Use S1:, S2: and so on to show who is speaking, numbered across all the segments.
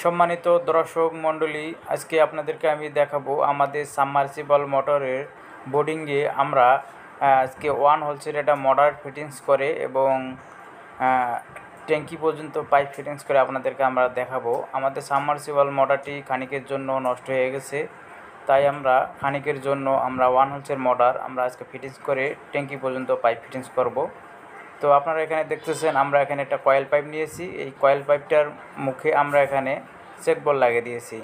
S1: সম্মানিত দর্শক মণ্ডলী, আজকে আপনাদেরকে আমি দেখাবো আমাদের সাবমার্সিবল মোটরের বোর্ডিংয়ে আমরা আজকে 1 হোলসের একটা মোটর ফিটিংস করে এবং ট্যাঙ্কি পর্যন্ত পাইপ ফিটিংস করে আপনাদেরকে আমরা দেখাবো। আমাদের সাবমার্সিবল মোটরটি খানিকের জন্য নষ্ট হয়ে গেছে, তাই আমরা খানিকের জন্য 1 হোলসের মোটর আমরা আজকে ফিটিংস করে ট্যাঙ্কি পর্যন্ত পাইপ ফিটিংস করব। তো আপনারা এখানে দেখতেছেন আমরা এখানে একটা কয়েল পাইপ নিয়েছি। এই কয়েল পাইপটার মুখে আমরা এখানে চেক বল লাগিয়ে দিয়েছি।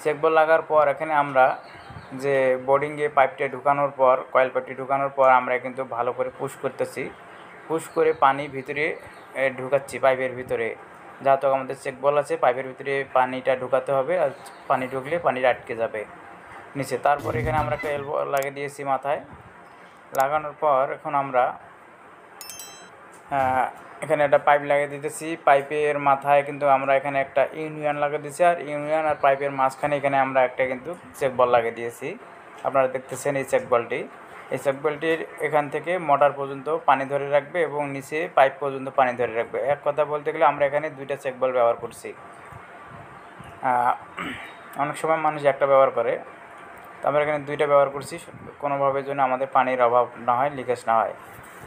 S1: চেক বল লাগার পর এখানে আমরা যে বোর্ডিংয়ে পাইপটা ঢুকানোর পর, কয়েল পাইপটি ঢুকানোর পর আমরা কিন্তু ভালো করে পুশ করতেছি। পুশ করে পানি ভিতরে ঢুকাচ্ছি পাইপের ভিতরে। যাতে আমাদের চেক বল আছে, পাইপের ভিতরে পানিটা ঢুকাতে হবে, আর পানি ঢুকলে পানিটা আটকে যাবে নিচে। তারপর এখানে আমরা একটা এলবো লাগিয়ে দিয়েছি মাথায়। লাগানোর পর এখন আমরা এখানে একটা পাইপ লাগিয়ে দিতেছি। পাইপের মাথায় কিন্তু আমরা এখানে একটা ইউনিয়ন লাগিয়ে দিয়েছি, আর ইউনিয়ন আর পাইপের মাঝখানে এখানে আমরা একটা কিন্তু চেক বল লাগিয়ে দিয়েছি। আপনারা দেখতেছেন এই চেক বলটি। এই চেক বলটির এখান থেকে মোটর পর্যন্ত পানি ধরে রাখবে এবং নিচে পাইপ পর্যন্ত পানি ধরে রাখবে। এক কথা বলতে গেলে আমরা এখানে 2টা চেক বল ব্যবহার করছি। অনেক সময় মানুষ একটা ব্যবহার করে, তো আমরা এখানে 2টা ব্যবহার করছি, কোনোভাবে যেন আমাদের পানির অভাব না হয়, লিকেজ না হয়।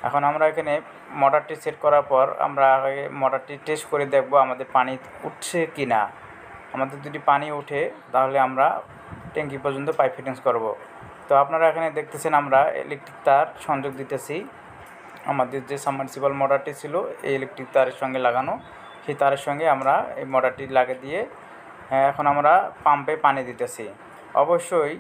S1: এখন আমরা এখানে মোটরটি সেট করার পর আমরা আগে মোটরটি টেস্ট করে দেখব আমাদের পানি উঠছে কি না। আমাদের যদি পানি উঠে তাহলে আমরা ট্যাঙ্কি পর্যন্ত পাইপ ফিটিংস করব। তো আপনারা এখানে দেখতেছেন আমরা ইলেকট্রিক তার সংযোগ দিতেছি। আমাদের যে সাবমার্সিবল মোটরটি ছিল এই ইলেকট্রিক তারের সঙ্গে লাগানো, সেই তারের সঙ্গে আমরা এই মোটরটি লাগিয়ে দিয়ে এখন আমরা পাম্পে পানি দিতেছি। অবশ্যই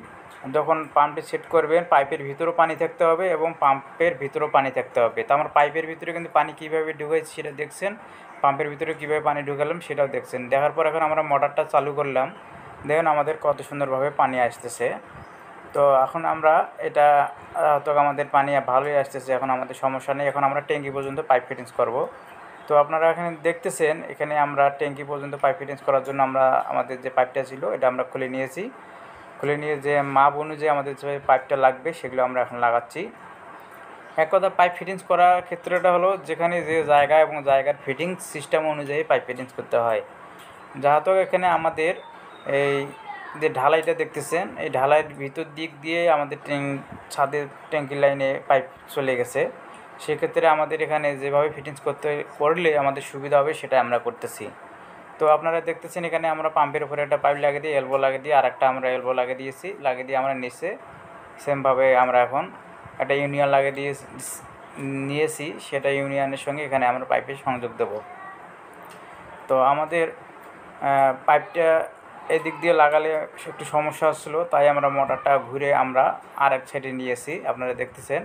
S1: যখন পাম্পটি সেট করবেন পাইপের ভিতরেও পানি থাকতে হবে এবং পাম্পের ভিতরেও পানি থাকতে হবে। তো আমরা পাইপের ভিতরে কিন্তু পানি কীভাবে ঢুকাইছি সেটা দেখছেন, পাম্পের ভিতরে কীভাবে পানি ঢুকালাম সেটাও দেখছেন। দেখার পর এখন আমরা মোটরটা চালু করলাম, দেখুন আমাদের কত সুন্দরভাবে পানি আসতেছে। তো এখন আমরা এটা তো আমাদের পানি ভালোই আসতেছে, এখন আমাদের সমস্যা নেই। এখন আমরা ট্যাঙ্কি পর্যন্ত পাইপ ফিটিংস করব। তো আপনারা এখানে দেখতেছেন এখানে আমরা ট্যাঙ্কি পর্যন্ত পাইপ ফিটিংস করার জন্য আমরা আমাদের যে পাইপটা ছিল এটা আমরা খুলে নিয়েছি। খুলে নিয়ে যে মাপ অনুযায়ী আমাদের যে পাইপটা লাগবে সেগুলো আমরা এখন লাগাচ্ছি। এক কথা পাইপ ফিটিংস করার ক্ষেত্রটা হলো যেখানে যে জায়গা এবং জায়গার ফিটিংস সিস্টেম অনুযায়ী পাইপ ফিটিংস করতে হয়। যাহাতো এখানে আমাদের এই যে ঢালাইটা দেখতেছেন, এই ঢালাইয়ের ভিতর দিক দিয়ে আমাদের ছাদের ট্যাঙ্কি লাইনে পাইপ চলে গেছে। সেক্ষেত্রে আমাদের এখানে যেভাবে ফিটিংস করলে আমাদের সুবিধা হবে সেটা আমরা করতেছি। তো আপনারা দেখতেছেন এখানে আমরা পাম্পের উপরে একটা পাইপ লাগিয়ে দিয়ে এলবো লাগিয়ে দিয়ে আরেকটা আমরা এলবো লাগিয়ে দিয়েছি। লাগিয়ে দিয়ে আমরা নিচে সেমভাবে আমরা এখন একটা ইউনিয়ন লাগিয়ে নিয়েছি, সেটা ইউনিয়নের সঙ্গে এখানে আমরা পাইপের সংযোগ দেব। তো আমাদের পাইপটা এদিক দিয়ে লাগালে একটু সমস্যা হচ্ছিলো, তাই আমরা মোটরটা ঘুরে আমরা আরেক সাইডে নিয়েছি, আপনারা দেখতেছেন।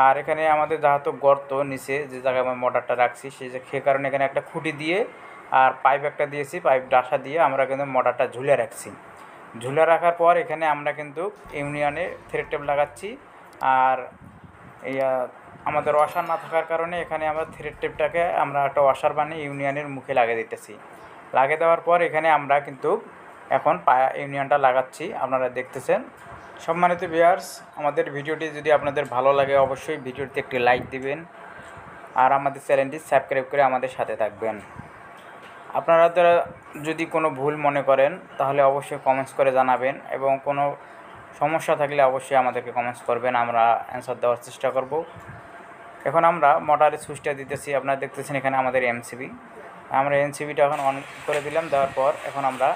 S1: আর এখানে আমাদের যেহেতু গর্ত নিচে যে জায়গায় আমরা মোটরটা রাখছি সে কারণে এখানে একটা খুঁটি দিয়ে আর পাইপ একটা দিয়েছি, পাইপ ডাসা দিয়ে আমরা কিন্তু মোটরটা ঝুলে রাখছি। ঝুলে রাখার পর এখানে আমরা কিন্তু ইউনিয়নে থ্রেড টেপ লাগাচ্ছি। আর এই আমাদের ওয়াশার না থাকার কারণে এখানে আমরা থ্রেড টেপটাকে আমরা একটা ওয়াশার বানিয়ে ইউনিয়নের মুখে লাগিয়ে দিতেছি। লাগিয়ে দেওয়ার পর এখানে আমরা কিন্তু এখন ইউনিয়নটা লাগাচ্ছি, আপনারা দেখতেছেন। সম্মানিত ভিউয়ার্স, আমাদের ভিডিওটি যদি আপনাদের ভালো লাগে অবশ্যই ভিডিওতে একটি লাইক দিবেন আর আমাদের চ্যানেলটি সাবস্ক্রাইব করে আমাদের সাথে থাকবেন। আপনারা যদি কোনো ভুল মনে করেন তাহলে অবশ্যই কমেন্টস করে জানাবেন এবং কোনো সমস্যা থাকলে অবশ্যই আমাদেরকে কমেন্টস করবেন, আমরা অ্যান্সার দেওয়ার চেষ্টা করব। এখন আমরা মোটরের সুইচটা দিতেছি, আপনারা দেখতেছেন এখানে আমাদের এমসিবি। আমরা এমসিবিটা এখন অন করে দিলাম। দেওয়ার পর এখন আমরা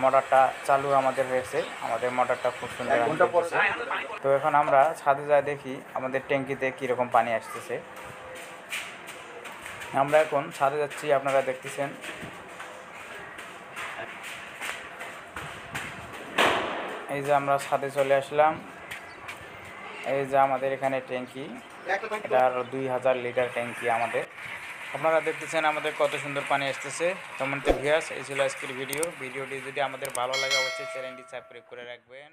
S1: মোটরটা চালু আমাদের হয়েছে, আমাদের মোটরটা খুব সুন্দর। তো এখন আমরা ছাদে যা দেখি আমাদের ট্যাঙ্কিতে কীরকম পানি আসতেছে। আমরা এখন ছাদে যাচ্ছি, আপনারা দেখতেছেন। এই যে আমরা ছাদে চলে আসলাম। এই যে আমাদের এখানে ট্যাঙ্কি, এটা আর 2000 লিটার ট্যাঙ্কি আমাদের। আপনারা দেখতেছেন আমাদের কত সুন্দর পানি আসতেছে। তেমন তো ভিউয়ার্স, এই ছিল আজকের ভিডিওটি যদি আমাদের ভালো লাগে অবশ্যই চ্যানেলটি সাবস্ক্রাইব করে রাখবেন।